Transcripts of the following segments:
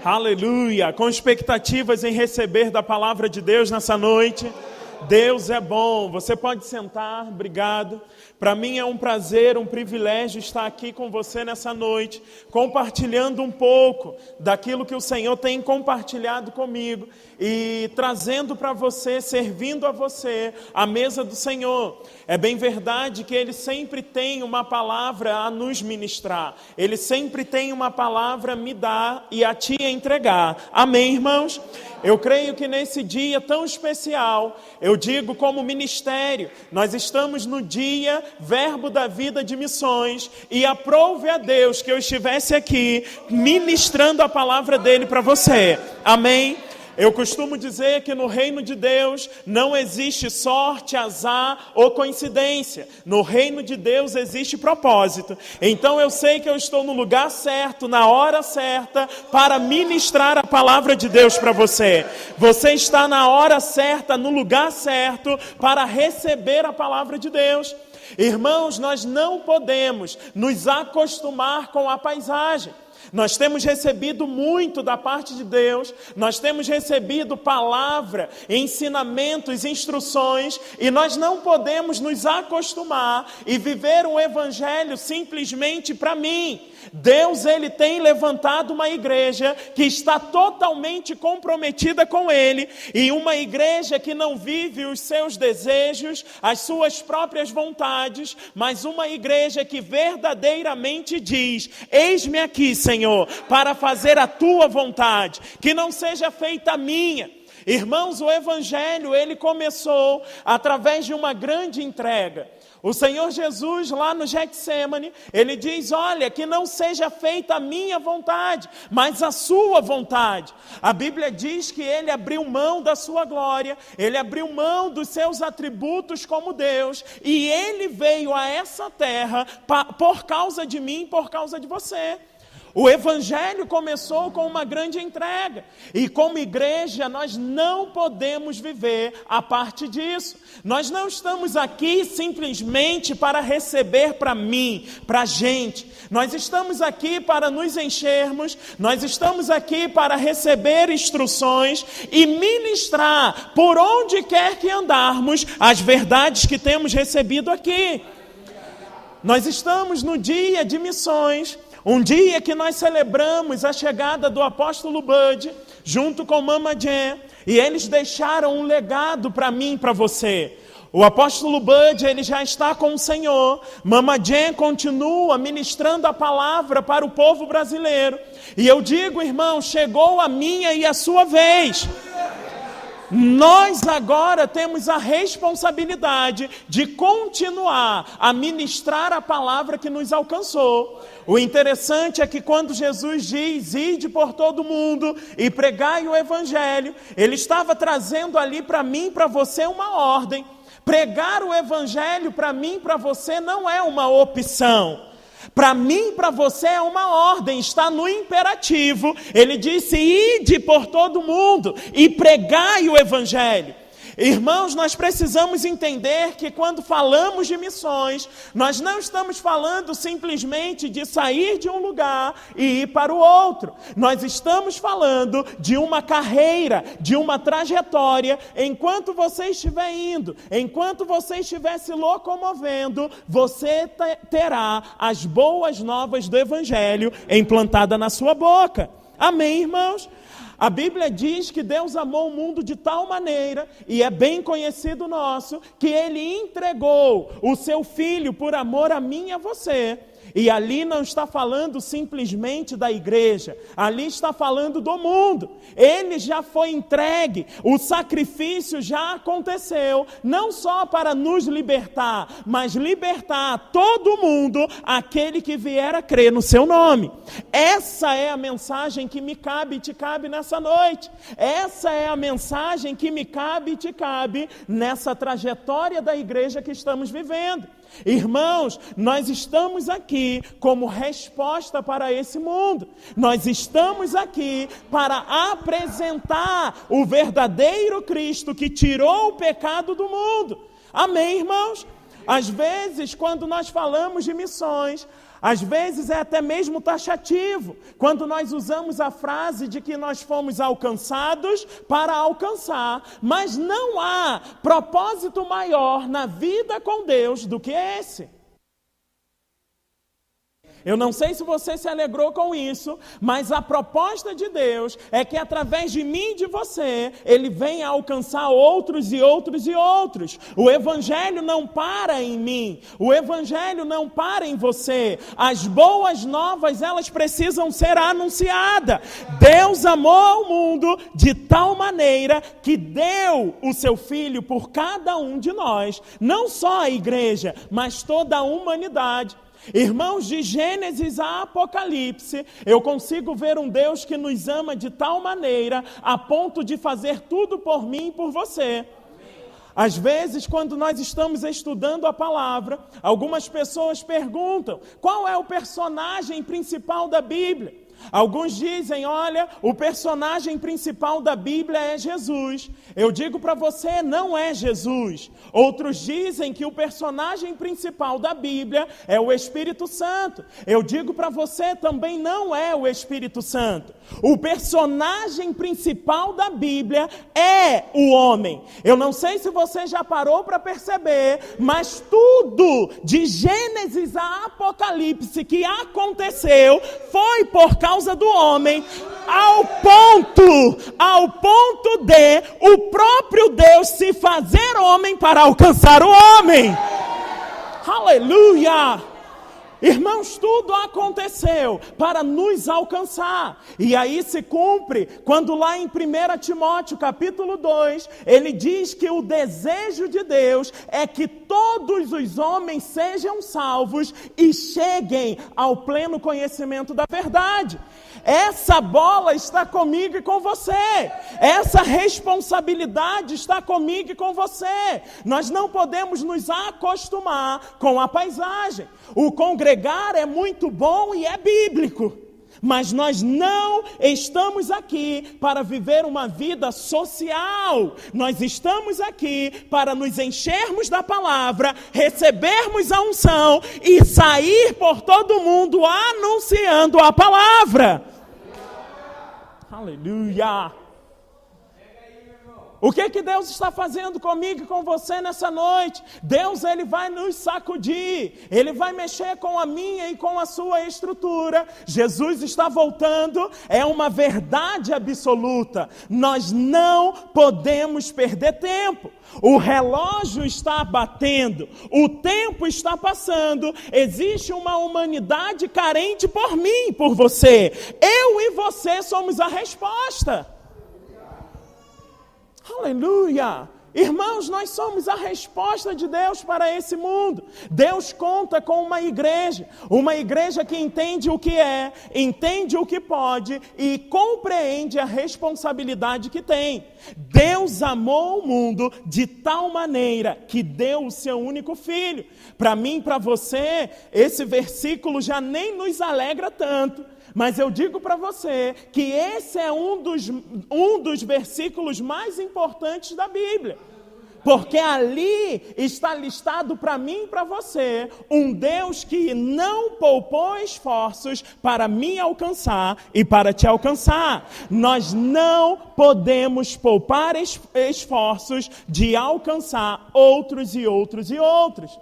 Aleluia! Com expectativas em receber da palavra de Deus nessa noite. Deus é bom. Você pode sentar, obrigado. Para mim é um prazer, um privilégio estar aqui com você nessa noite, compartilhando um pouco daquilo que o Senhor tem compartilhado comigo e trazendo para você, servindo a você, a mesa do Senhor. É bem verdade que Ele sempre tem uma palavra a nos ministrar. Ele sempre tem uma palavra a me dar e a te entregar. Amém, irmãos? Eu creio que nesse dia tão especial, eu digo como ministério, nós estamos no dia Verbo da Vida de Missões e aprove a Deus que eu estivesse aqui ministrando a palavra dele para você. Amém? Eu costumo dizer que no reino de Deus não existe sorte, azar ou coincidência. No reino de Deus existe propósito. Então eu sei que eu estou no lugar certo, na hora certa, para ministrar a palavra de Deus para você. Você está na hora certa, no lugar certo, para receber a palavra de Deus. Irmãos, nós não podemos nos acostumar com a paisagem. Nós temos recebido muito da parte de Deus, nós temos recebido palavra, ensinamentos, instruções, e nós não podemos nos acostumar e viver um evangelho simplesmente para mim. Deus, Ele tem levantado uma igreja que está totalmente comprometida com Ele, e uma igreja que não vive os seus desejos, as suas próprias vontades, mas uma igreja que verdadeiramente diz: eis-me aqui, Senhor, para fazer a tua vontade, que não seja feita a minha. Irmãos, o evangelho, ele começou através de uma grande entrega. O Senhor Jesus, lá no Getsêmani, ele diz: olha, que não seja feita a minha vontade, mas a sua vontade. A Bíblia diz que ele abriu mão da sua glória, ele abriu mão dos seus atributos como Deus, e ele veio a essa terra por causa de mim, por causa de você. O evangelho começou com uma grande entrega, e como igreja nós não podemos viver a parte disso. Nós não estamos aqui simplesmente para receber para mim, para a gente. Nós estamos aqui para nos enchermos, nós estamos aqui para receber instruções e ministrar por onde quer que andarmos as verdades que temos recebido aqui. Nós estamos no dia de missões, um dia que nós celebramos a chegada do apóstolo Bud, junto com Mama Jen, e eles deixaram um legado para mim e para você. O apóstolo Bud, ele já está com o Senhor. Mama Jen continua ministrando a palavra para o povo brasileiro. E eu digo, irmão, chegou a minha e a sua vez. Nós agora temos a responsabilidade de continuar a ministrar a palavra que nos alcançou. O interessante é que quando Jesus diz: ide por todo mundo e pregai o evangelho, ele estava trazendo ali para mim e para você uma ordem. Pregar o evangelho para mim e para você não é uma opção. Para mim e para você é uma ordem, está no imperativo. Ele disse: ide por todo mundo e pregai o evangelho. Irmãos, nós precisamos entender que quando falamos de missões, nós não estamos falando simplesmente de sair de um lugar e ir para o outro. Nós estamos falando de uma carreira, de uma trajetória. Enquanto você estiver indo, enquanto você estiver se locomovendo, você terá as boas novas do evangelho implantada na sua boca. Amém, irmãos? A Bíblia diz que Deus amou o mundo de tal maneira, e é bem conhecido nosso, que Ele entregou o seu Filho por amor a mim e a você. E ali não está falando simplesmente da igreja, ali está falando do mundo. Ele já foi entregue, o sacrifício já aconteceu, não só para nos libertar, mas libertar todo mundo, aquele que vier a crer no seu nome. Essa é a mensagem que me cabe e te cabe nessa noite. Essa é a mensagem que me cabe e te cabe nessa trajetória da igreja que estamos vivendo. Irmãos, nós estamos aqui como resposta para esse mundo. Nós estamos aqui para apresentar o verdadeiro Cristo que tirou o pecado do mundo. Amém, irmãos? Às vezes, quando nós falamos de missões, Às vezes é até mesmo taxativo, quando nós usamos a frase de que nós fomos alcançados para alcançar, mas não há propósito maior na vida com Deus do que esse. Eu não sei se você se alegrou com isso, mas a proposta de Deus é que através de mim e de você, Ele venha alcançar outros e outros e outros. O Evangelho não para em mim, o Evangelho não para em você. As boas novas, elas precisam ser anunciadas. Deus amou o mundo de tal maneira que deu o seu Filho por cada um de nós, não só a igreja, mas toda a humanidade. Irmãos, de Gênesis a Apocalipse, eu consigo ver um Deus que nos ama de tal maneira a ponto de fazer tudo por mim e por você. Às vezes, quando nós estamos estudando a palavra, algumas pessoas perguntam: qual é o personagem principal da Bíblia? Alguns dizem: olha, o personagem principal da Bíblia é Jesus. Eu digo para você, não é Jesus. Outros dizem que o personagem principal da Bíblia é o Espírito Santo. Eu digo para você, também não é o Espírito Santo. O personagem principal da Bíblia é o homem. Eu não sei se você já parou para perceber, mas tudo de Gênesis a Apocalipse que aconteceu foi por causa do homem, ao ponto de o próprio Deus se fazer homem para alcançar o homem. Aleluia! Irmãos, tudo aconteceu para nos alcançar. E aí se cumpre quando lá em 1 Timóteo capítulo 2, ele diz que o desejo de Deus é que todos os homens sejam salvos e cheguem ao pleno conhecimento da verdade. Essa bola está comigo e com você. Essa responsabilidade está comigo e com você. Nós não podemos nos acostumar com a paisagem. O congregar é muito bom e é bíblico, mas nós não estamos aqui para viver uma vida social. Nós estamos aqui para nos enchermos da palavra, recebermos a unção e sair por todo mundo anunciando a palavra. Aleluia! O que Deus está fazendo comigo e com você nessa noite? Deus, Ele vai nos sacudir, Ele vai mexer com a minha e com a sua estrutura. Jesus está voltando, é uma verdade absoluta. Nós não podemos perder tempo. O relógio está batendo, o tempo está passando, existe uma humanidade carente por mim, por você. Eu e você somos a resposta. Aleluia! Irmãos, nós somos a resposta de Deus para esse mundo. Deus conta com uma igreja que entende o que é, entende o que pode e compreende a responsabilidade que tem. Deus amou o mundo de tal maneira que deu o seu único filho. Para mim e para você, esse versículo já nem nos alegra tanto. Mas eu digo para você que esse é um dos versículos mais importantes da Bíblia. Porque ali está listado para mim e para você um Deus que não poupou esforços para me alcançar e para te alcançar. Nós não podemos poupar esforços de alcançar outros e outros e outros.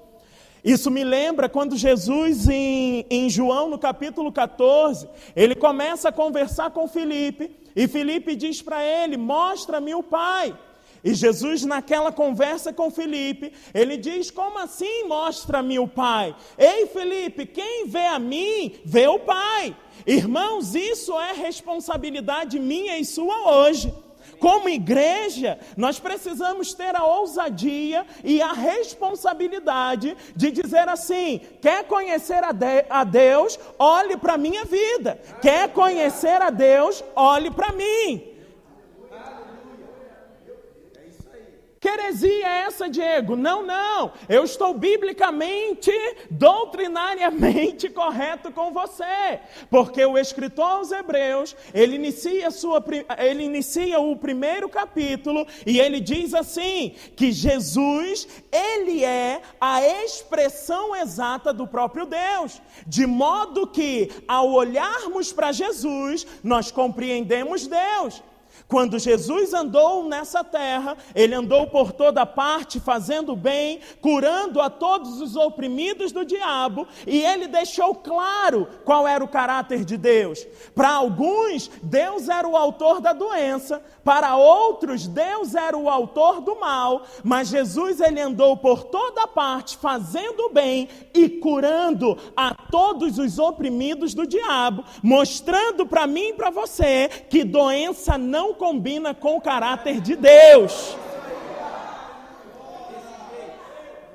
Isso me lembra quando Jesus, em João, no capítulo 14, ele começa a conversar com Filipe, e Filipe diz para ele: mostra-me o Pai. E Jesus, naquela conversa com Filipe, ele diz: como assim mostra-me o Pai? Ei, Filipe, quem vê a mim, vê o Pai. Irmãos, isso é responsabilidade minha e sua hoje. Como igreja, nós precisamos ter a ousadia e a responsabilidade de dizer assim: quer conhecer a Deus, olhe para a minha vida. Quer conhecer a Deus, olhe para mim. heresia é essa, Diego? Não. Eu estou biblicamente, doutrinariamente correto com você. Porque o escritor aos Hebreus, ele inicia o primeiro capítulo e ele diz assim, que Jesus, ele é a expressão exata do próprio Deus. De modo que, ao olharmos para Jesus, nós compreendemos Deus. Quando Jesus andou nessa terra, ele andou por toda parte, fazendo bem, curando a todos os oprimidos do diabo, e ele deixou claro qual era o caráter de Deus. Para alguns, Deus era o autor da doença, para outros, Deus era o autor do mal, mas Jesus, ele andou por toda parte, fazendo bem e curando a todos os oprimidos do diabo, mostrando para mim e para você que doença não combina com o caráter de Deus.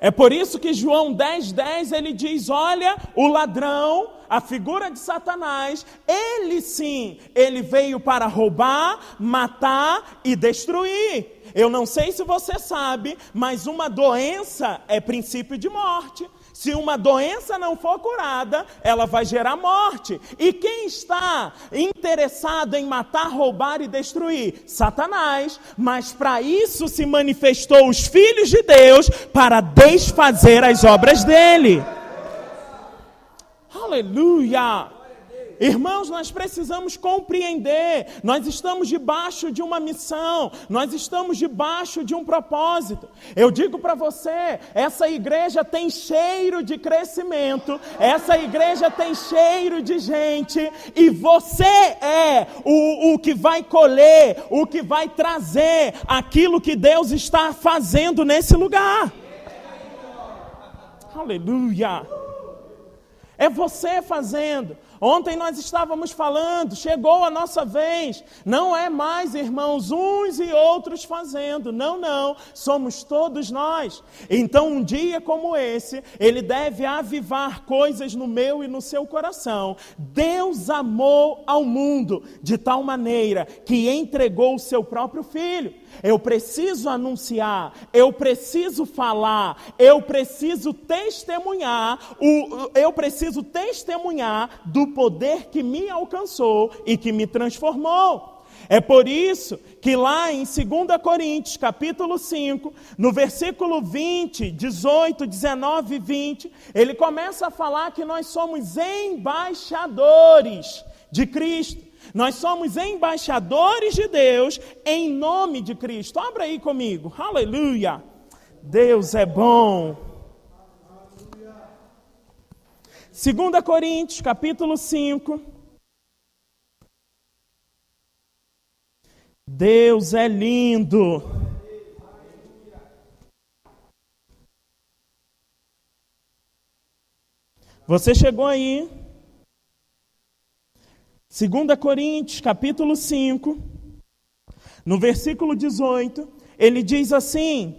É por isso que João 10:10 ele diz, olha, o ladrão, a figura de Satanás, ele sim, ele veio para roubar, matar e destruir. Eu não sei se você sabe, mas uma doença é princípio de morte. Se uma doença não for curada, ela vai gerar morte. E quem está interessado em matar, roubar e destruir? Satanás. Mas para isso se manifestou os filhos de Deus, para desfazer as obras dele. Aleluia! Irmãos, nós precisamos compreender, nós estamos debaixo de uma missão, nós estamos debaixo de um propósito. Eu digo para você, essa igreja tem cheiro de crescimento, essa igreja tem cheiro de gente, e você é o que vai colher, o que vai trazer aquilo que Deus está fazendo nesse lugar. Aleluia! É você fazendo. Ontem nós estávamos falando, chegou a nossa vez. Não é mais, irmãos, uns e outros fazendo. Não, somos todos nós. Então um dia como esse, ele deve avivar coisas no meu e no seu coração. Deus amou ao mundo de tal maneira que entregou o seu próprio Filho. Eu preciso anunciar, eu preciso falar, eu preciso testemunhar do poder que me alcançou e que me transformou. É por isso que lá em 2 Coríntios, capítulo 5, no versículo 20, 18, 19 e 20, ele começa a falar que nós somos embaixadores de Cristo. Nós somos embaixadores de Deus em nome de Cristo. Abra aí comigo. Aleluia. Deus é bom. 2 Coríntios, capítulo 5. Deus é lindo. Você chegou aí? 2 Coríntios, capítulo 5, no versículo 18, ele diz assim: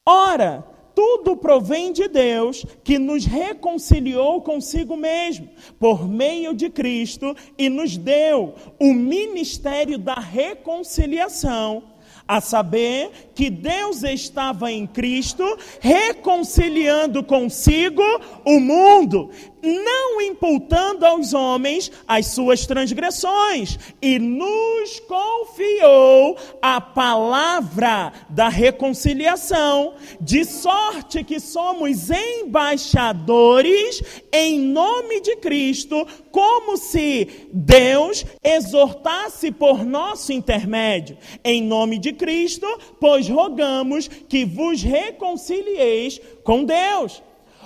ora, tudo provém de Deus, que nos reconciliou consigo mesmo, por meio de Cristo, e nos deu o ministério da reconciliação, a saber que Deus estava em Cristo, reconciliando consigo o mundo, não imputando aos homens as suas transgressões, e nos confiou a palavra da reconciliação, de sorte que somos embaixadores em nome de Cristo, como se Deus exortasse por nosso intermédio. Em nome de Cristo, pois rogamos que vos reconcilieis com Deus.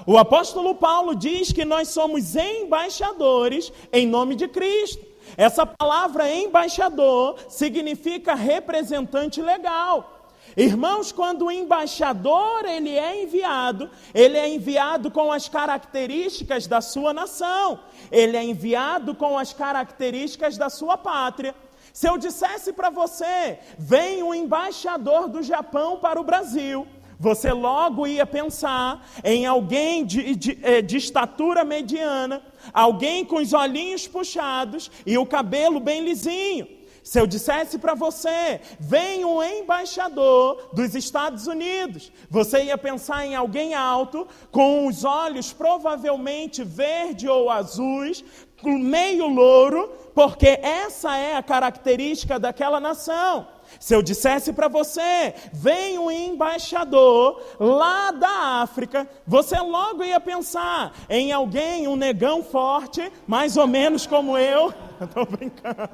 O apóstolo Paulo diz que nós somos embaixadores em nome de Cristo. Essa palavra embaixador significa representante legal. Irmãos, quando o embaixador ele é enviado com as características da sua nação. Ele é enviado com as características da sua pátria. Se eu dissesse para você, vem um embaixador do Japão para o Brasil, você logo ia pensar em alguém de estatura mediana, alguém com os olhinhos puxados e o cabelo bem lisinho. Se eu dissesse para você, vem um embaixador dos Estados Unidos, você ia pensar em alguém alto, com os olhos provavelmente verde ou azuis, meio louro, porque essa é a característica daquela nação. Se eu dissesse para você, vem um embaixador lá da África, você logo ia pensar em alguém, um negão forte, mais ou menos como eu. Estou brincando.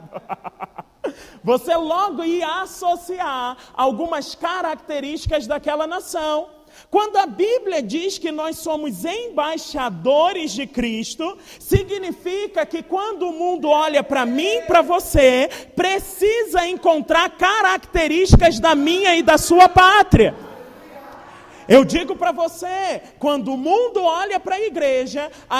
Você logo ia associar algumas características daquela nação. Quando a Bíblia diz que nós somos embaixadores de Cristo, significa que quando o mundo olha para mim e para você, precisa encontrar características da minha e da sua pátria. Eu digo para você, quando o mundo olha para a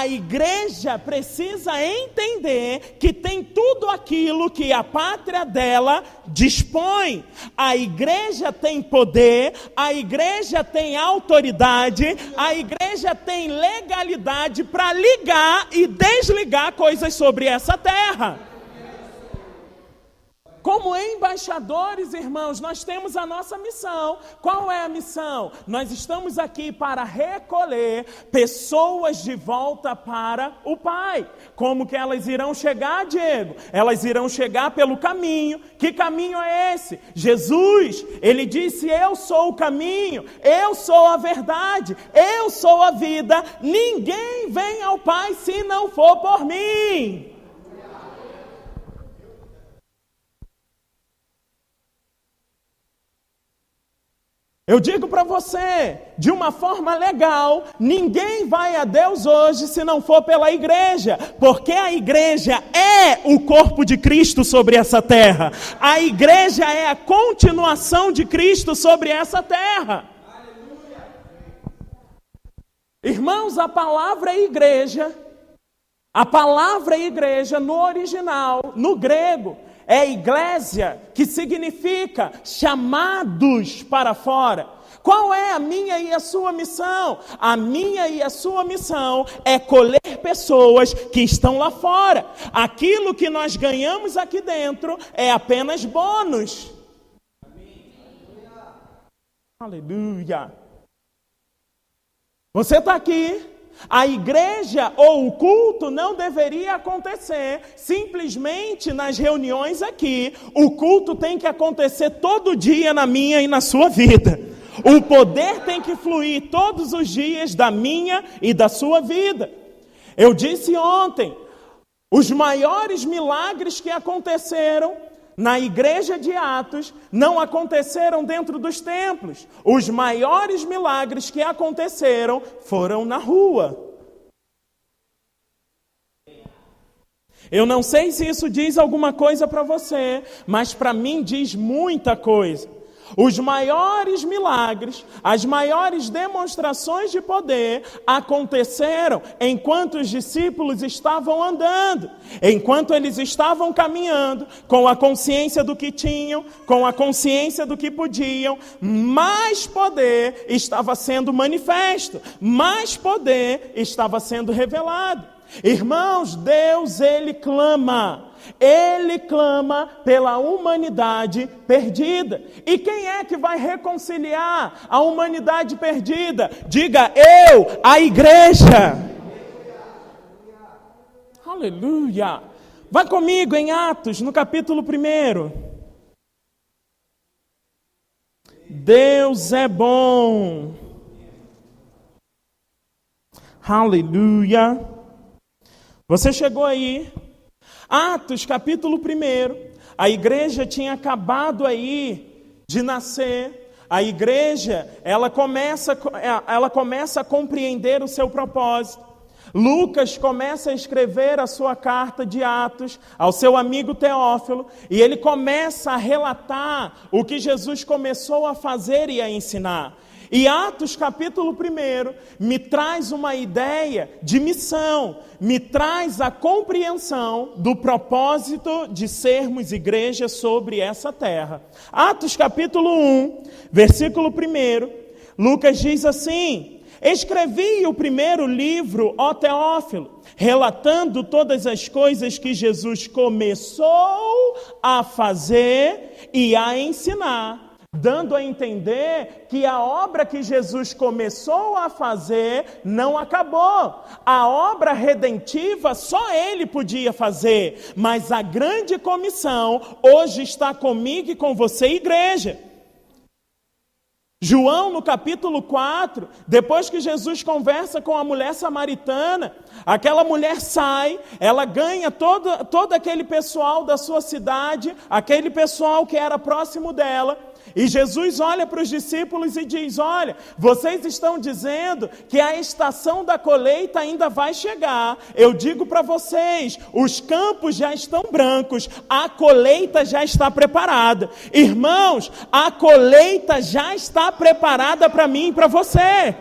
igreja precisa entender que tem tudo aquilo que a pátria dela dispõe. A igreja tem poder, a igreja tem autoridade, a igreja tem legalidade para ligar e desligar coisas sobre essa terra. Como embaixadores, irmãos, nós temos a nossa missão. Qual é a missão? Nós estamos aqui para recolher pessoas de volta para o Pai. Como que elas irão chegar, Diego? Elas irão chegar pelo caminho. Que caminho é esse? Jesus, ele disse, eu sou o caminho, eu sou a verdade, eu sou a vida. Ninguém vem ao Pai se não for por mim. Eu digo para você, de uma forma legal, ninguém vai a Deus hoje se não for pela igreja, porque a igreja é o corpo de Cristo sobre essa terra. A igreja é a continuação de Cristo sobre essa terra. Irmãos, a palavra igreja no original, no grego, é iglésia, que significa chamados para fora. Qual é a minha e a sua missão? A minha e a sua missão é colher pessoas que estão lá fora. Aquilo que nós ganhamos aqui dentro é apenas bônus. Aleluia. Você está aqui. A igreja ou o culto não deveria acontecer simplesmente nas reuniões aqui. O culto tem que acontecer todo dia na minha e na sua vida. O poder tem que fluir todos os dias da minha e da sua vida. Eu disse ontem, os maiores milagres que aconteceram na igreja de Atos não aconteceram dentro dos templos. Os maiores milagres que aconteceram foram na rua. Eu não sei se isso diz alguma coisa para você, mas para mim diz muita coisa. Os maiores milagres, as maiores demonstrações de poder aconteceram enquanto os discípulos estavam andando, enquanto eles estavam caminhando com a consciência do que tinham, com a consciência do que podiam. Mais poder estava sendo manifesto, mais poder estava sendo revelado. Irmãos, Deus, Ele clama pela humanidade perdida. E quem é que vai reconciliar a humanidade perdida? Diga eu, a igreja. Aleluia. Vai comigo em Atos, no capítulo 1. Deus é bom. Aleluia. Você chegou aí, Atos capítulo 1, a igreja tinha acabado aí de nascer, a igreja, ela começa a compreender o seu propósito. Lucas começa a escrever a sua carta de Atos ao seu amigo Teófilo, e ele começa a relatar o que Jesus começou a fazer e a ensinar. E Atos capítulo 1 me traz uma ideia de missão, me traz a compreensão do propósito de sermos igreja sobre essa terra. Atos capítulo 1, versículo 1, Lucas diz assim: Escrevi o primeiro livro, ó Teófilo, relatando todas as coisas que Jesus começou a fazer e a ensinar, dando a entender que a obra que Jesus começou a fazer não acabou. A obra redentiva só Ele podia fazer, mas a grande comissão hoje está comigo e com você, igreja. João, no capítulo 4, depois que Jesus conversa com a mulher samaritana, aquela mulher sai, ela ganha todo aquele pessoal da sua cidade, aquele pessoal que era próximo dela, e Jesus olha para os discípulos e diz: olha, vocês estão dizendo que a estação da colheita ainda vai chegar. Eu digo para vocês, os campos já estão brancos, a colheita já está preparada. Irmãos, a colheita já está preparada para mim e para você.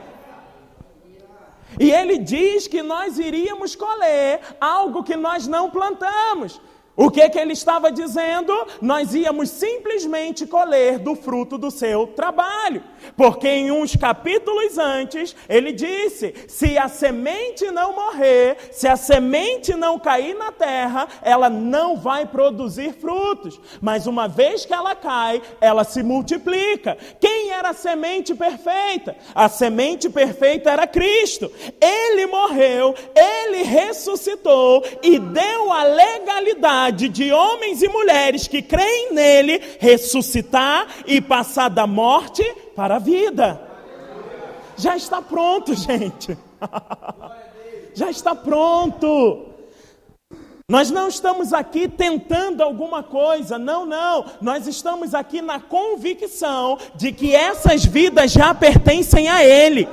E ele diz que nós iríamos colher algo que nós não plantamos. O que ele estava dizendo? Nós íamos simplesmente colher do fruto do seu trabalho. Porque em uns capítulos antes, ele disse: se a semente não morrer, se a semente não cair na terra, ela não vai produzir frutos. Mas uma vez que ela cai, ela se multiplica. Quem era a semente perfeita? A semente perfeita era Cristo. Ele morreu, ele ressuscitou e deu a legalidade de homens e mulheres que creem nele ressuscitar e passar da morte para a vida. Já está pronto, gente. Já está pronto. Nós não estamos aqui tentando alguma coisa, não. Nós estamos aqui na convicção de que essas vidas já pertencem a Ele.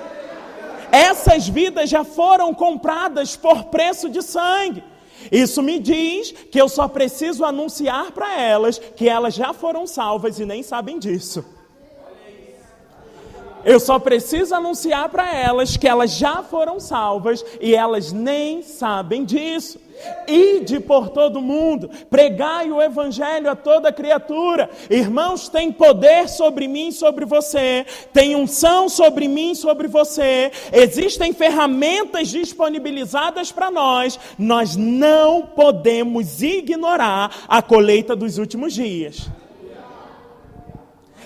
Essas vidas já foram compradas por preço de sangue. Isso me diz que eu só preciso anunciar para elas que elas já foram salvas e nem sabem disso. Eu só preciso anunciar para elas que elas já foram salvas e elas nem sabem disso. Ide por todo mundo, pregai o evangelho a toda criatura. Irmãos, tem poder sobre mim e sobre você, tem unção sobre mim e sobre você, existem ferramentas disponibilizadas para nós. Nós não podemos ignorar a colheita dos últimos dias.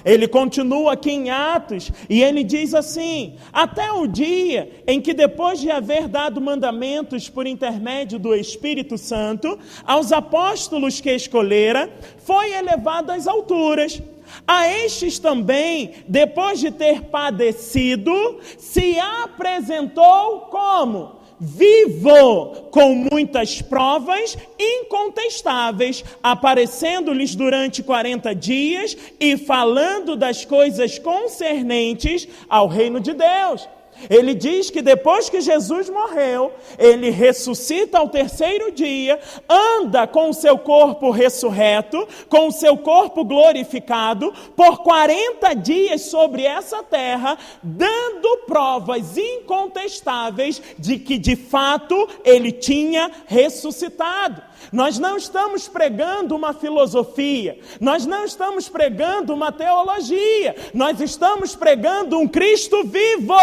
Ele continua aqui em Atos e ele diz assim: até o dia em que, depois de haver dado mandamentos por intermédio do Espírito Santo aos apóstolos que escolhera, foi elevado às alturas. A estes também, depois de ter padecido, se apresentou como? Vivo, com muitas provas incontestáveis, aparecendo-lhes durante 40 dias e falando das coisas concernentes ao reino de Deus. Ele diz que depois que Jesus morreu, ele ressuscita ao terceiro dia, anda com o seu corpo ressurreto, com o seu corpo glorificado, por 40 dias sobre essa terra, dando provas incontestáveis de que de fato ele tinha ressuscitado. Nós não estamos pregando uma filosofia, nós não estamos pregando uma teologia, nós estamos pregando um Cristo vivo,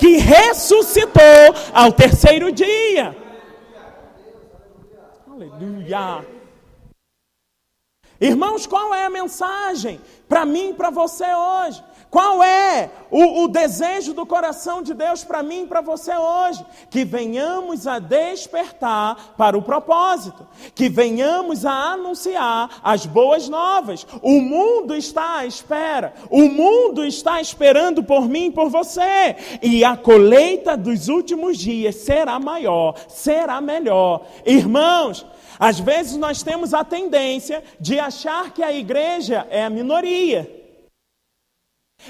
que ressuscitou ao terceiro dia. Aleluia! Irmãos, qual é a mensagem para mim e para você hoje? Qual é o desejo do coração de Deus para mim e para você hoje? Que venhamos a despertar para o propósito, que venhamos a anunciar as boas novas. O mundo está à espera, o mundo está esperando por mim e por você, e a colheita dos últimos dias será maior, será melhor. Irmãos, às vezes nós temos a tendência de achar que a igreja é a minoria.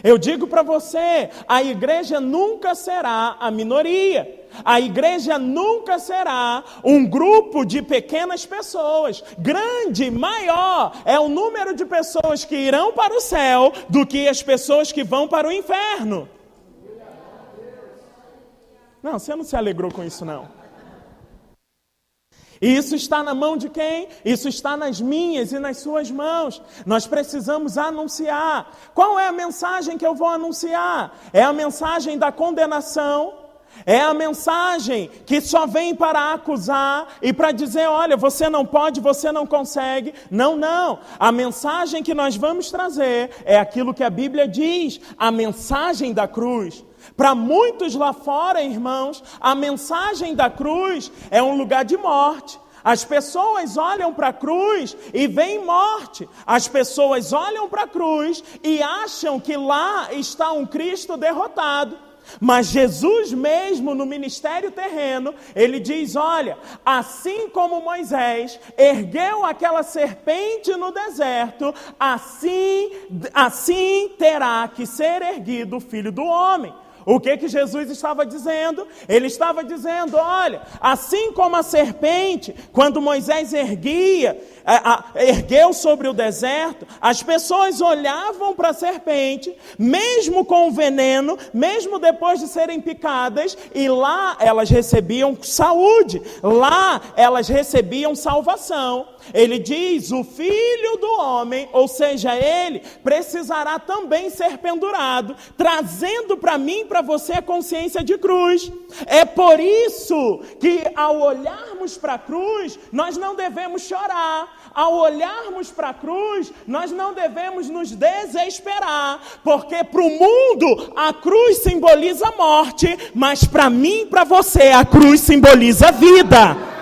Eu digo para você, a igreja nunca será a minoria. A igreja nunca será um grupo de pequenas pessoas. Grande, maior é o número de pessoas que irão para o céu do que as pessoas que vão para o inferno. Não, você não se alegrou com isso, não. E isso está na mão de quem? Isso está nas minhas e nas suas mãos. Nós precisamos anunciar. Qual é a mensagem que eu vou anunciar? É a mensagem da condenação. É a mensagem que só vem para acusar e para dizer, olha, você não pode, você não consegue. Não, não. A mensagem que nós vamos trazer é aquilo que a Bíblia diz, a mensagem da cruz. Para muitos lá fora, irmãos, a mensagem da cruz é um lugar de morte. As pessoas olham para a cruz e veem morte. As pessoas olham para a cruz e acham que lá está um Cristo derrotado. Mas Jesus mesmo, no ministério terreno, ele diz, olha, assim como Moisés ergueu aquela serpente no deserto, assim terá que ser erguido o Filho do Homem. O que Jesus estava dizendo? Ele estava dizendo, olha, assim como a serpente, quando Moisés ergueu sobre o deserto, as pessoas olhavam para a serpente, mesmo com o veneno, mesmo depois de serem picadas, e lá elas recebiam saúde, lá elas recebiam salvação. Ele diz, o Filho do Homem, ou seja, ele precisará também ser pendurado, trazendo para mim, para você a consciência de cruz. É por isso que ao olharmos para a cruz, nós não devemos chorar. Ao olharmos para a cruz, nós não devemos nos desesperar, porque para o mundo a cruz simboliza a morte, mas para mim e para você a cruz simboliza a vida.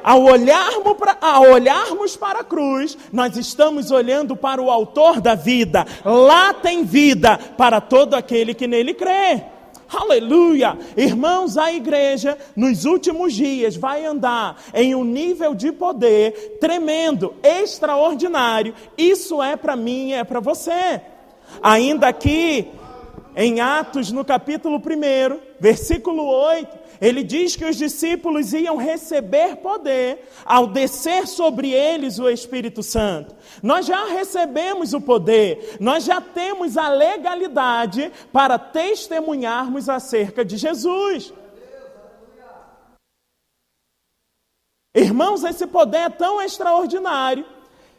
Ao olharmos para a cruz, nós estamos olhando para o autor da vida. Lá tem vida para todo aquele que nele crê. Aleluia! Irmãos, a igreja nos últimos dias vai andar em um nível de poder tremendo, extraordinário. Isso é para mim e é para você. Ainda aqui, em Atos, no capítulo 1, versículo 8, ele diz que os discípulos iam receber poder ao descer sobre eles o Espírito Santo. Nós já recebemos o poder, nós já temos a legalidade para testemunharmos acerca de Jesus. Irmãos, esse poder é tão extraordinário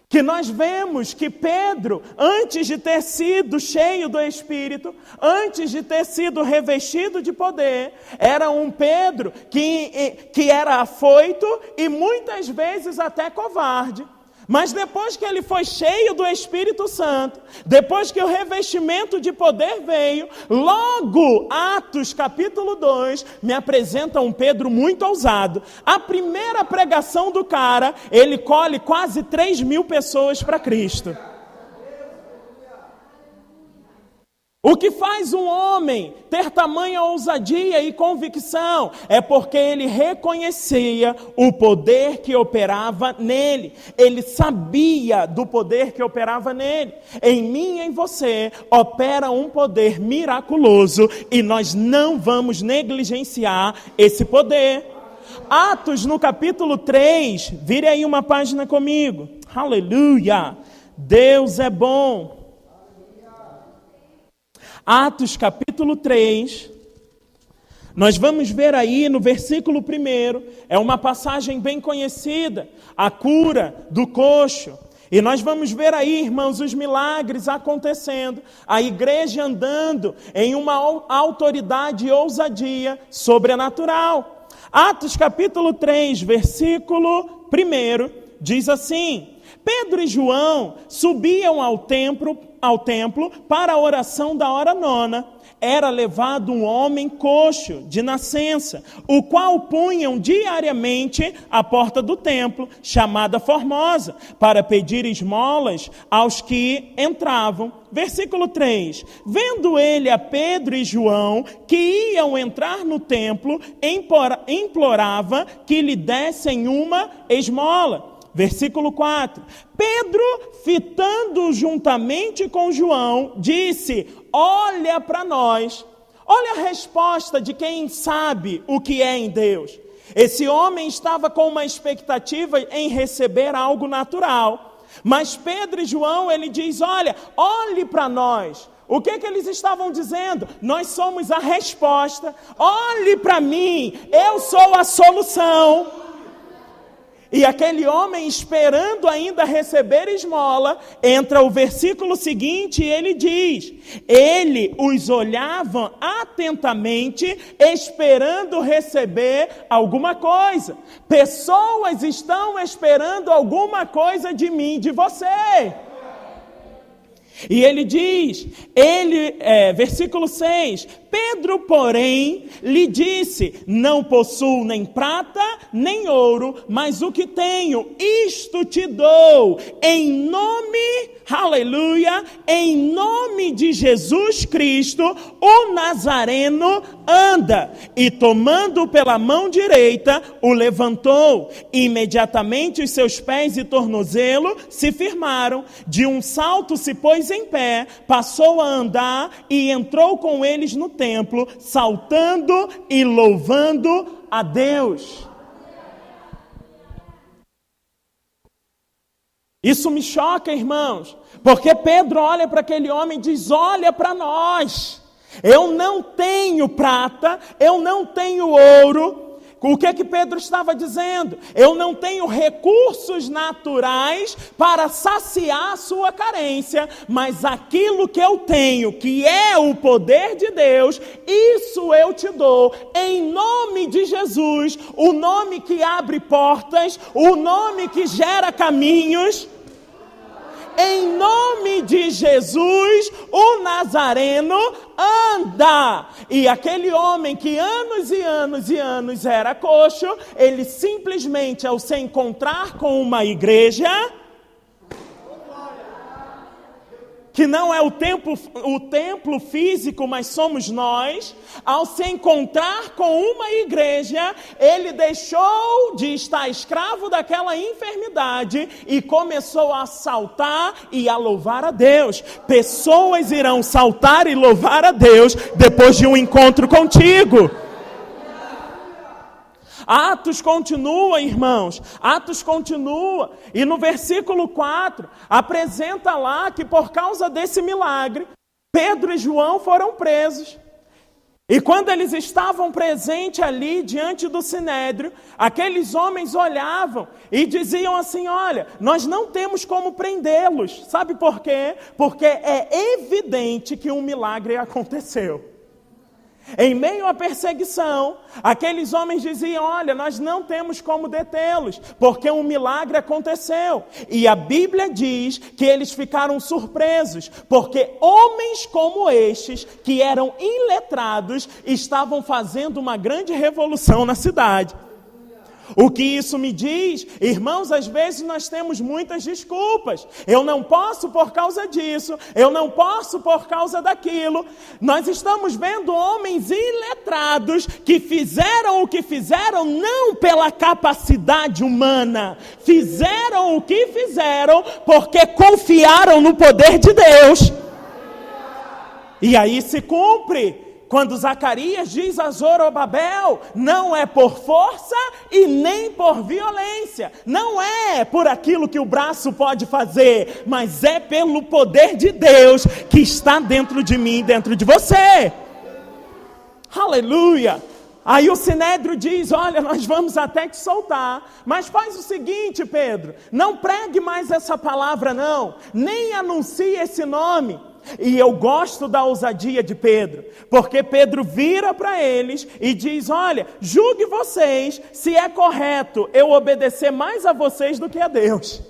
que nós vemos que Pedro, antes de ter sido cheio do Espírito, antes de ter sido revestido de poder, era um Pedro que era afoito e muitas vezes até covarde. Mas depois que ele foi cheio do Espírito Santo, depois que o revestimento de poder veio, logo Atos capítulo 2 me apresenta um Pedro muito ousado. A primeira pregação do cara, ele colhe quase 3.000 pessoas para Cristo. O que faz um homem ter tamanha ousadia e convicção é porque ele reconhecia o poder que operava nele. Ele sabia do poder que operava nele. Em mim e em você opera um poder miraculoso e nós não vamos negligenciar esse poder. Atos no capítulo 3, vire aí uma página comigo. Aleluia! Deus é bom. Atos capítulo 3, nós vamos ver aí no versículo 1, é uma passagem bem conhecida, a cura do coxo. E nós vamos ver aí, irmãos, os milagres acontecendo, a igreja andando em uma autoridade e ousadia sobrenatural. Atos capítulo 3, versículo 1, diz assim: Pedro e João subiam ao templo para a oração da hora 9. Era levado um homem coxo de nascença, o qual punham diariamente à porta do templo, chamada Formosa, para pedir esmolas aos que entravam. Versículo 3, vendo ele a Pedro e João, que iam entrar no templo, implorava que lhe dessem uma esmola. Versículo 4, Pedro, fitando juntamente com João, disse: olha para nós. Olha a resposta de quem sabe o que é em Deus. Esse homem estava com uma expectativa em receber algo natural. Mas Pedro e João, ele diz, olha, olhe para nós. O que eles estavam dizendo? Nós somos a resposta. Olhe para mim, eu sou a solução. E aquele homem, esperando ainda receber esmola, entra o versículo seguinte e ele diz, ele os olhava atentamente, esperando receber alguma coisa. Pessoas estão esperando alguma coisa de mim, de você. E ele diz, versículo 6, Pedro, porém, lhe disse, não possuo nem prata, nem ouro, mas o que tenho, isto te dou, em nome, aleluia, em nome de Jesus Cristo, o Nazareno, anda. E tomando pela mão direita, o levantou. Imediatamente os seus pés e tornozelo se firmaram, de um salto se pôs em pé, passou a andar e entrou com eles no templo, saltando e louvando a Deus. Isso me choca, irmãos, porque Pedro olha para aquele homem e diz, olha para nós, eu não tenho prata, eu não tenho ouro. O que Pedro estava dizendo? Eu não tenho recursos naturais para saciar a sua carência, mas aquilo que eu tenho, que é o poder de Deus, isso eu te dou, em nome de Jesus, o nome que abre portas, o nome que gera caminhos. Em nome de Jesus, o Nazareno, anda. E aquele homem que anos e anos e anos era coxo, ele simplesmente, ao se encontrar com uma igreja, que não é o templo físico, mas somos nós, ao se encontrar com uma igreja, ele deixou de estar escravo daquela enfermidade e começou a saltar e a louvar a Deus. Pessoas irão saltar e louvar a Deus depois de um encontro contigo. Atos continua, irmãos, Atos continua, e no versículo 4, apresenta lá que por causa desse milagre, Pedro e João foram presos. E quando eles estavam presentes ali, diante do Sinédrio, aqueles homens olhavam e diziam assim, olha, nós não temos como prendê-los. Sabe por quê? Porque é evidente que um milagre aconteceu. Em meio à perseguição, aqueles homens diziam, olha, nós não temos como detê-los, porque um milagre aconteceu. E a Bíblia diz que eles ficaram surpresos, porque homens como estes, que eram iletrados, estavam fazendo uma grande revolução na cidade. O que isso me diz? Irmãos, às vezes nós temos muitas desculpas. Eu não posso por causa disso, eu não posso por causa daquilo. Nós estamos vendo homens iletrados que fizeram o que fizeram não pela capacidade humana. Fizeram o que fizeram porque confiaram no poder de Deus. E aí se cumpre. Quando Zacarias diz a Zorobabel, não é por força e nem por violência, não é por aquilo que o braço pode fazer, mas é pelo poder de Deus que está dentro de mim, dentro de você. Aleluia! Aí o Sinédrio diz, olha, nós vamos até te soltar, mas faz o seguinte, Pedro, não pregue mais essa palavra não, nem anuncie esse nome. E eu gosto da ousadia de Pedro, porque Pedro vira para eles e diz, olha, julgue vocês se é correto eu obedecer mais a vocês do que a Deus.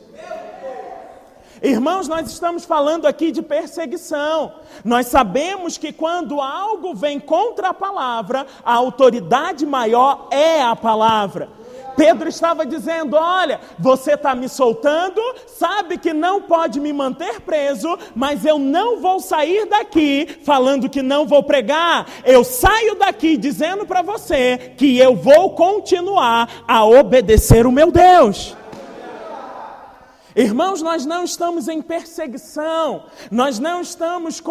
Irmãos, nós estamos falando aqui de perseguição. Nós sabemos que quando algo vem contra a palavra, a autoridade maior é a palavra. Pedro estava dizendo, olha, você está me soltando, sabe que não pode me manter preso, mas eu não vou sair daqui falando que não vou pregar. Eu saio daqui dizendo para você que eu vou continuar a obedecer o meu Deus. Irmãos, nós não estamos em perseguição, nós não estamos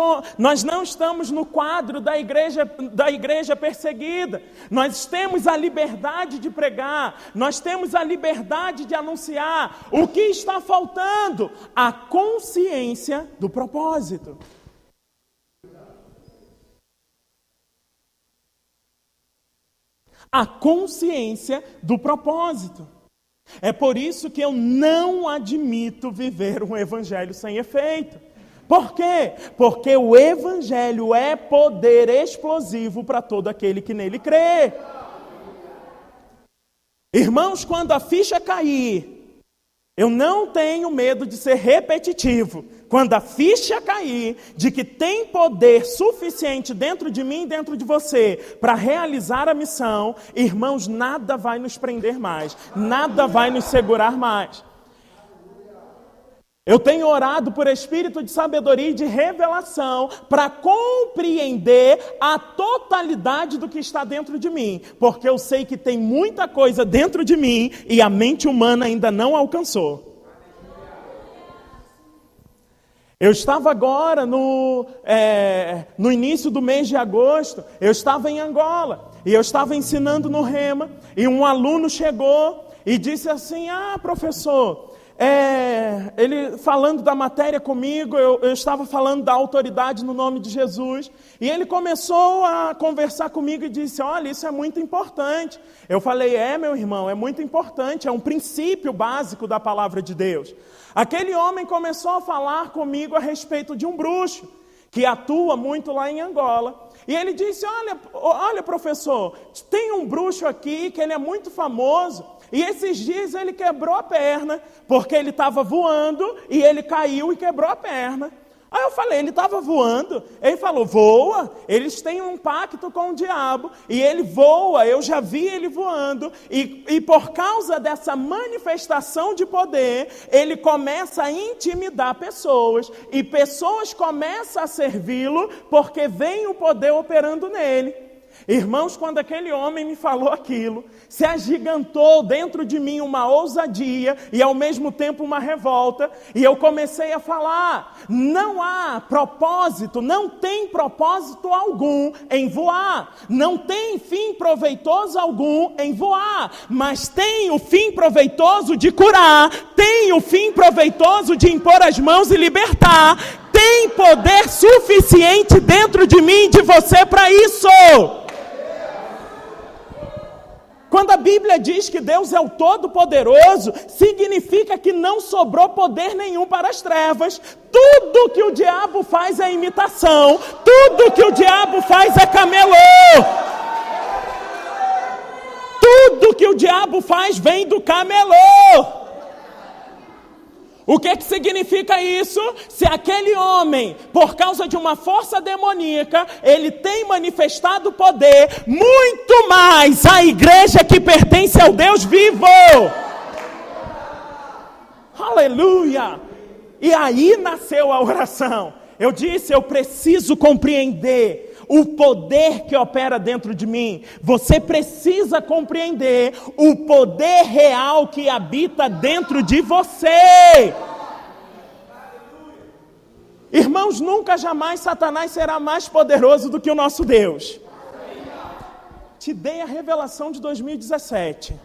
no quadro da igreja perseguida. Nós temos a liberdade de pregar, nós temos a liberdade de anunciar. O que está faltando? A consciência do propósito. A consciência do propósito. É por isso que eu não admito viver um evangelho sem efeito. Por quê? Porque o evangelho é poder explosivo para todo aquele que nele crê. Irmãos, quando a ficha cair, eu não tenho medo de ser repetitivo. Quando a ficha cair de que tem poder suficiente dentro de mim e dentro de você para realizar a missão, irmãos, nada vai nos prender mais, nada vai nos segurar mais. Eu tenho orado por espírito de sabedoria e de revelação para compreender a totalidade do que está dentro de mim, porque eu sei que tem muita coisa dentro de mim e a mente humana ainda não alcançou. Eu estava agora, no início do mês de agosto, eu estava em Angola, e eu estava ensinando no Rema, e um aluno chegou e disse assim, professor, ele falando da matéria comigo, eu estava falando da autoridade no nome de Jesus, e ele começou a conversar comigo e disse, olha, isso é muito importante. Eu falei, meu irmão, é muito importante, é um princípio básico da palavra de Deus. Aquele homem começou a falar comigo a respeito de um bruxo, que atua muito lá em Angola. E ele disse, olha professor, tem um bruxo aqui que ele é muito famoso, e esses dias ele quebrou a perna, porque ele estava voando, e ele caiu e quebrou a perna. Aí eu falei, ele estava voando? Ele falou, voa, eles têm um pacto com o diabo, e ele voa, eu já vi ele voando, e por causa dessa manifestação de poder, ele começa a intimidar pessoas, e pessoas começam a servi-lo, porque vem o poder operando nele. Irmãos, quando aquele homem me falou aquilo, se agigantou dentro de mim uma ousadia e ao mesmo tempo uma revolta, e eu comecei a falar, não há propósito, não tem propósito algum em voar, não tem fim proveitoso algum em voar, mas tem o fim proveitoso de curar, tem o fim proveitoso de impor as mãos e libertar, tem poder suficiente dentro de mim e de você para isso. Quando a Bíblia diz que Deus é o Todo-Poderoso, significa que não sobrou poder nenhum para as trevas. Tudo que o diabo faz é imitação. Tudo que o diabo faz é camelô. Tudo que o diabo faz vem do camelô. O que significa isso? Se aquele homem, por causa de uma força demoníaca, ele tem manifestado poder, muito mais a igreja que pertence ao Deus vivo. Aleluia! E aí nasceu a oração. Eu disse, eu preciso compreender o poder que opera dentro de mim. Você precisa compreender o poder real que habita dentro de você. Irmãos, nunca jamais Satanás será mais poderoso do que o nosso Deus. Te dei a revelação de 2017.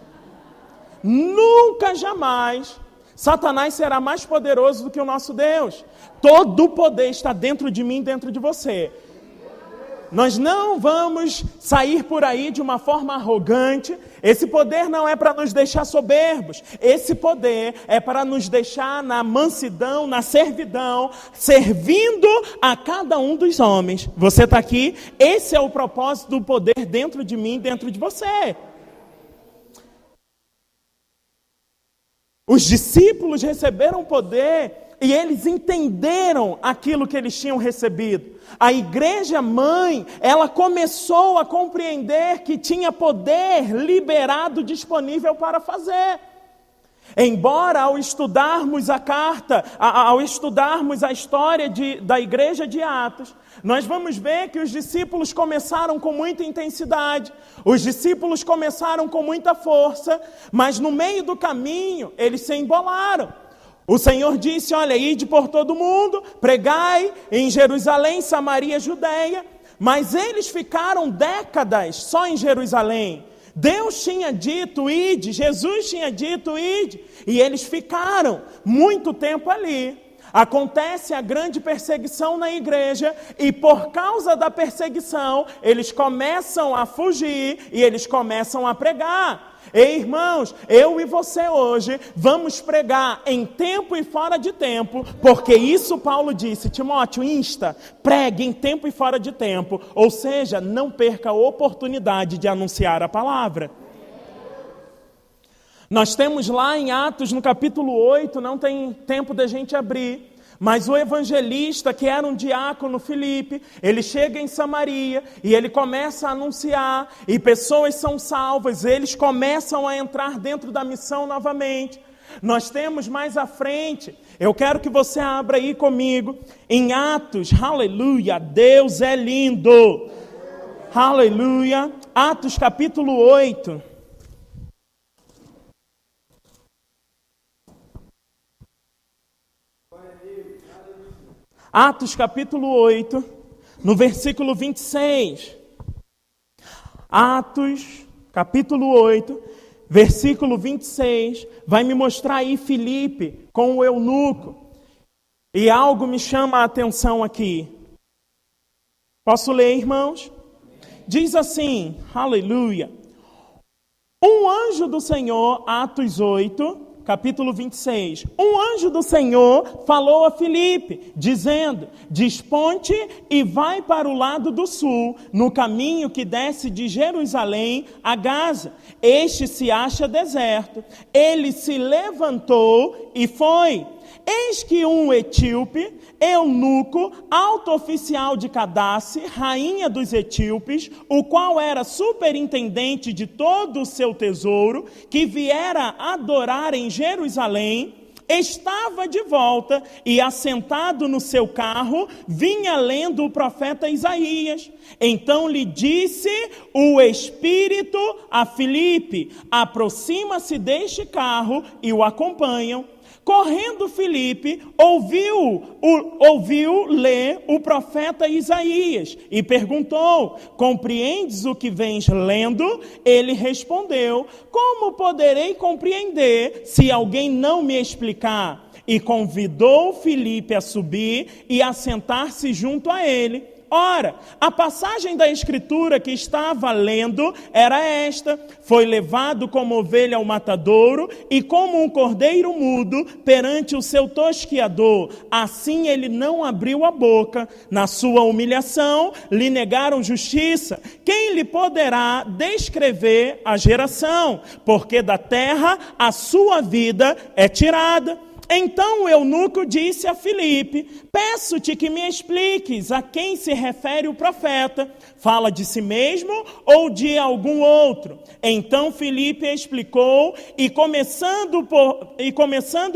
Nunca jamais Satanás será mais poderoso do que o nosso Deus. Todo o poder está dentro de mim, dentro de você. Nós não vamos sair por aí de uma forma arrogante. Esse poder não é para nos deixar soberbos. Esse poder é para nos deixar na mansidão, na servidão, servindo a cada um dos homens. Você está aqui? Esse é o propósito do poder dentro de mim, dentro de você. Os discípulos receberam poder e eles entenderam aquilo que eles tinham recebido. A igreja mãe, ela começou a compreender que tinha poder liberado disponível para fazer. Embora ao estudarmos a carta, ao estudarmos a história da igreja de Atos, nós vamos ver que os discípulos começaram com muita intensidade, os discípulos começaram com muita força, mas no meio do caminho eles se embolaram. O Senhor disse, olha, ide por todo mundo, pregai em Jerusalém, Samaria, Judeia. Mas eles ficaram décadas só em Jerusalém. Deus tinha dito, ide, Jesus tinha dito, ide. E eles ficaram muito tempo ali. Acontece a grande perseguição na igreja e por causa da perseguição, eles começam a fugir e eles começam a pregar. Ei, irmãos, eu e você hoje vamos pregar em tempo e fora de tempo, porque isso Paulo disse, Timóteo, pregue em tempo e fora de tempo, ou seja, não perca a oportunidade de anunciar a palavra. Nós temos lá em Atos, no capítulo 8, não tem tempo da gente abrir, mas o evangelista, que era um diácono, Filipe, ele chega em Samaria e ele começa a anunciar, e pessoas são salvas, eles começam a entrar dentro da missão novamente. Nós temos mais à frente, eu quero que você abra aí comigo, em Atos, aleluia, Deus é lindo, aleluia, Atos capítulo 8. Atos capítulo 8, no versículo 26. Atos capítulo 8, versículo 26, vai me mostrar aí Filipe com o eunuco. E algo me chama a atenção aqui. Posso ler, irmãos? Diz assim, aleluia. Um anjo do Senhor, Atos 8, capítulo 26. Um anjo do Senhor falou a Filipe, dizendo, desponte e vai para o lado do sul, no caminho que desce de Jerusalém a Gaza. Este se acha deserto. Ele se levantou e foi. Eis que um etíope, eunuco, alto oficial de Cadace, rainha dos etíopes, o qual era superintendente de todo o seu tesouro, que viera adorar em Jerusalém, estava de volta e, assentado no seu carro, vinha lendo o profeta Isaías. Então lhe disse o Espírito a Filipe, aproxima-se deste carro e o acompanham. Correndo Filipe, ouviu ler o profeta Isaías e perguntou, compreendes o que vens lendo? Ele respondeu, como poderei compreender se alguém não me explicar? E convidou Filipe a subir e a sentar-se junto a ele. Ora, a passagem da Escritura que estava lendo era esta: foi levado como ovelha ao matadouro e como um cordeiro mudo perante o seu tosquiador. Assim ele não abriu a boca. Na sua humilhação lhe negaram justiça. Quem lhe poderá descrever a geração? Porque da terra a sua vida é tirada. Então o eunuco disse a Filipe, peço-te que me expliques a quem se refere o profeta. Fala de si mesmo ou de algum outro? Então Filipe explicou e começando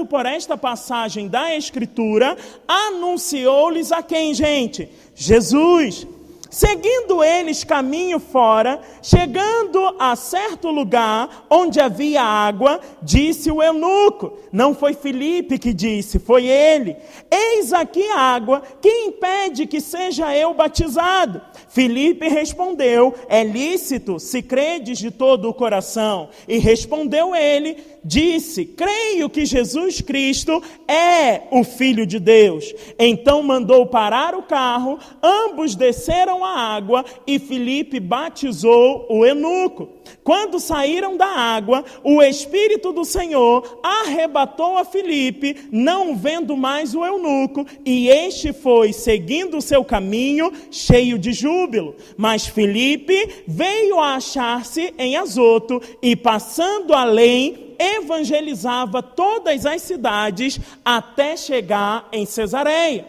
por esta passagem da Escritura, anunciou-lhes a quem, gente? Jesus. Seguindo eles caminho fora, chegando a certo lugar onde havia água, disse o eunuco. Não foi Filipe que disse, foi ele. Eis aqui a água, que impede que seja eu batizado? Filipe respondeu, é lícito se credes de todo o coração. E respondeu ele, disse, creio que Jesus Cristo é o Filho de Deus. Então mandou parar o carro, ambos desceram a água e Filipe batizou o eunuco. Quando saíram da água, o Espírito do Senhor arrebatou a Filipe, não vendo mais o eunuco, e este foi seguindo o seu caminho, cheio de júbilo. Mas Filipe veio a achar-se em Azoto, e passando além, evangelizava todas as cidades, até chegar em Cesareia.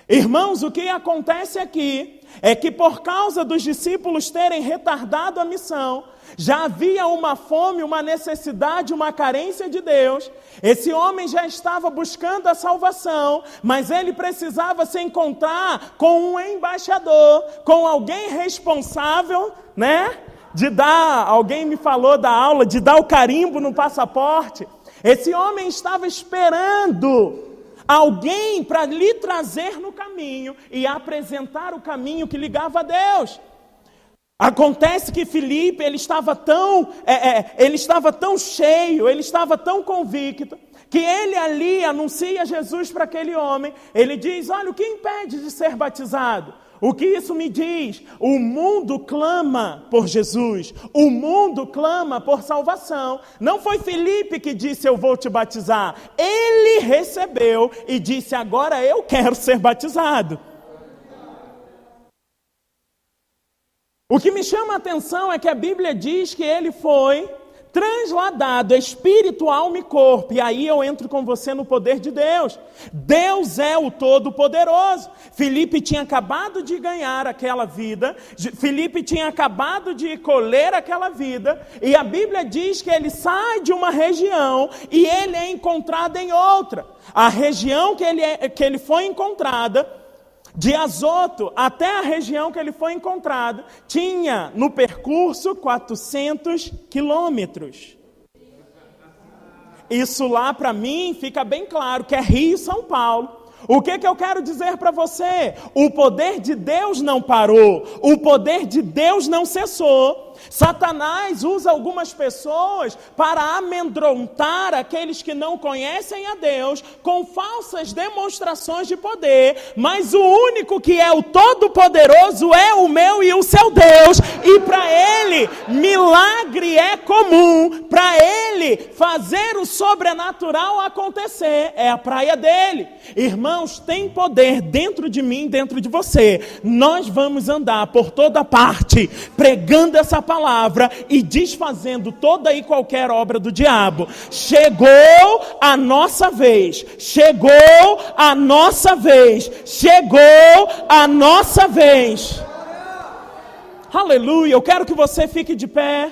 Irmãos, o que acontece aqui é que por causa dos discípulos terem retardado a missão, já havia uma fome, uma necessidade, uma carência de Deus. Esse homem já estava buscando a salvação, mas ele precisava se encontrar com um embaixador, com alguém responsável, né? De dar, alguém me falou da aula, de dar o carimbo no passaporte. Esse homem estava esperando alguém para lhe trazer no caminho e apresentar o caminho que ligava a Deus. Acontece que Filipe, ele estava tão cheio, ele estava tão convicto, que ele ali anuncia Jesus para aquele homem. Ele diz: olha, o que impede de ser batizado? O que isso me diz? O mundo clama por Jesus, o mundo clama por salvação. Não foi Filipe que disse: eu vou te batizar. Ele recebeu e disse: agora eu quero ser batizado. O que me chama a atenção é que a Bíblia diz que ele foi transladado espírito, alma e corpo. E aí eu entro com você no poder de Deus. Deus é o Todo-Poderoso. Filipe tinha acabado de ganhar aquela vida. Filipe tinha acabado de colher aquela vida. E a Bíblia diz que ele sai de uma região e ele é encontrado em outra. A região que ele foi encontrada, de Azoto até a região que ele foi encontrado, tinha no percurso 400 quilômetros. Isso lá para mim fica bem claro que é Rio e São Paulo. O que eu quero dizer para você? O poder de Deus não parou, o poder de Deus não cessou. Satanás usa algumas pessoas para amedrontar aqueles que não conhecem a Deus com falsas demonstrações de poder, mas o único que é o Todo-Poderoso é o meu e o seu Deus, e para Ele milagre é comum, para Ele fazer o sobrenatural acontecer é a praia dele. Irmãos, tem poder dentro de mim, dentro de você. Nós vamos andar por toda parte pregando essa palavra e desfazendo toda e qualquer obra do diabo. Chegou a nossa vez, chegou a nossa vez, chegou a nossa vez. Aleluia, eu quero que você fique de pé.